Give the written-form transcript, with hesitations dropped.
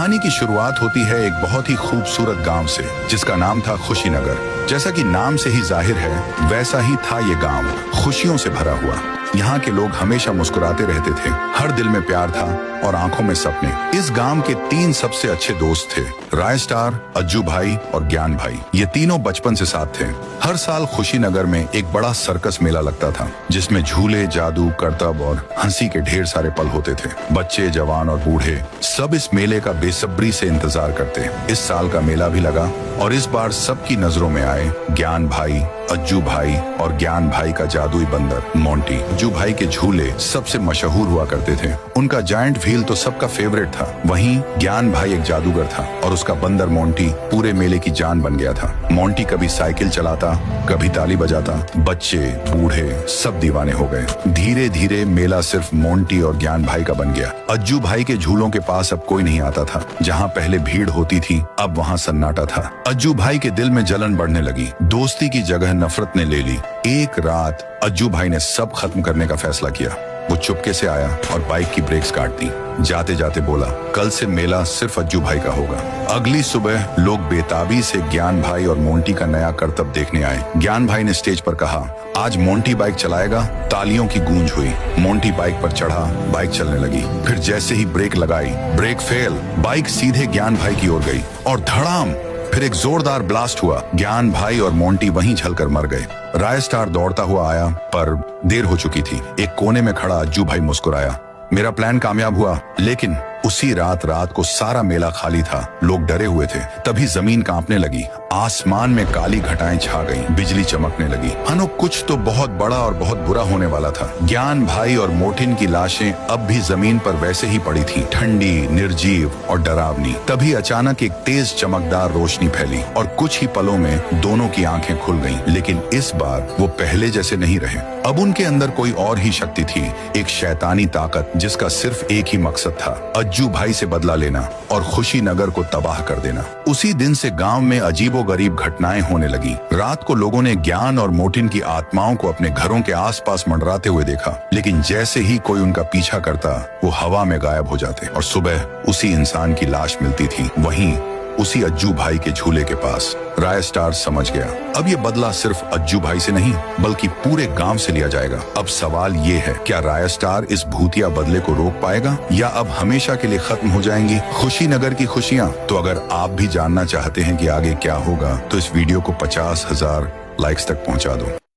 कहानी की शुरुआत होती है एक बहुत ही खूबसूरत गांव से जिसका नाम था खुशीनगर। जैसा कि नाम से ही जाहिर है वैसा ही था ये गांव, खुशियों से भरा हुआ। यहाँ के लोग हमेशा मुस्कुराते रहते थे, हर दिल में प्यार था और आंखों में सपने। इस गांव के 3 सबसे अच्छे दोस्त थे, राय स्टार, अज्जू भाई और ज्ञान भाई। ये तीनों बचपन से साथ थे। हर साल खुशीनगर में एक बड़ा सर्कस मेला लगता था जिसमें झूले, जादू, करतब और हंसी के ढेर सारे पल होते थे। बच्चे, जवान और बूढ़े सब इस मेले का बेसब्री से इंतजार करते। इस साल का मेला भी लगा और इस बार सबकी नजरों में आए ज्ञान भाई, अज्जू भाई और ज्ञान भाई का जादुई बंदर मोंटी। अज्जू भाई के झूले सबसे मशहूर हुआ करते थे, उनका जायंट व्हील तो सबका फेवरेट था। वहीं ज्ञान भाई एक जादूगर था और उसका बंदर मोंटी पूरे मेले की जान बन गया था। मोंटी कभी साइकिल चलाता, कभी ताली बजाता। बच्चे, बूढ़े सब दीवाने हो गए। धीरे धीरे मेला सिर्फ मोंटी और ज्ञान भाई का बन गया। अज्जू भाई के झूलों के पास अब कोई नहीं आता था। जहाँ पहले भीड़ होती थी अब वहाँ सन्नाटा था। अज्जू भाई के दिल में जलन बढ़ने लगी, दोस्ती की जगह नफरत ने ले ली। एक रात अज्जू भाई ने सब खत्म करने का फैसला किया। वो चुपके से आया और बाइक की ब्रेक्स काट दी। जाते जाते बोला, कल से मेला सिर्फ अज्जू भाई का होगा। अगली सुबह लोग बेताबी से ज्ञान भाई और मोंटी का नया करतब देखने आए। ज्ञान भाई ने स्टेज पर कहा, आज मोंटी बाइक चलाएगा। तालियों की गूंज हुई। मोंटी बाइक पर चढ़ा, बाइक चलने लगी। फिर जैसे ही ब्रेक लगाई, ब्रेक फेल, बाइक सीधे ज्ञान भाई की ओर गई और धड़ाम, फिर एक जोरदार ब्लास्ट हुआ। ज्ञान भाई और मोंटी वहीं झलकर मर गए। राय स्टार दौड़ता हुआ आया पर देर हो चुकी थी। एक कोने में खड़ा अज्जू भाई मुस्कुराया, मेरा प्लान कामयाब हुआ। लेकिन उसी रात को सारा मेला खाली था, लोग डरे हुए थे। तभी जमीन कांपने लगी, आसमान में काली घटाएं छा गईं, बिजली चमकने लगी। मानो कुछ तो बहुत बड़ा और बहुत बुरा होने वाला था। ज्ञान भाई और मोटिन की लाशें अब भी जमीन पर वैसे ही पड़ी थी, ठंडी, निर्जीव और डरावनी। तभी अचानक एक तेज चमकदार रोशनी फैली और कुछ ही पलों में दोनों की आंखें खुल गईं। लेकिन इस बार वो पहले जैसे नहीं रहे। अब उनके अंदर कोई और ही शक्ति थी, एक शैतानी ताकत जिसका सिर्फ एक ही मकसद था, अज्जू भाई से बदला लेना और खुशीनगर को तबाह कर देना। उसी दिन से गांव में अजीबोगरीब घटनाएं होने लगी। रात को लोगों ने ज्ञान और मोटिन की आत्माओं को अपने घरों के आसपास मंडराते हुए देखा। लेकिन जैसे ही कोई उनका पीछा करता, वो हवा में गायब हो जाते और सुबह उसी इंसान की लाश मिलती थी, वहीं उसी अज्जू भाई के झूले के पास। राय स्टार समझ गया, अब ये बदला सिर्फ अज्जू भाई से नहीं बल्कि पूरे गांव से लिया जाएगा। अब सवाल ये है, क्या राय स्टार इस भूतिया बदले को रोक पाएगा या अब हमेशा के लिए खत्म हो जाएंगी खुशीनगर की खुशियां? तो अगर आप भी जानना चाहते हैं कि आगे क्या होगा तो इस वीडियो को 50,000 लाइक्स तक पहुंचा दो।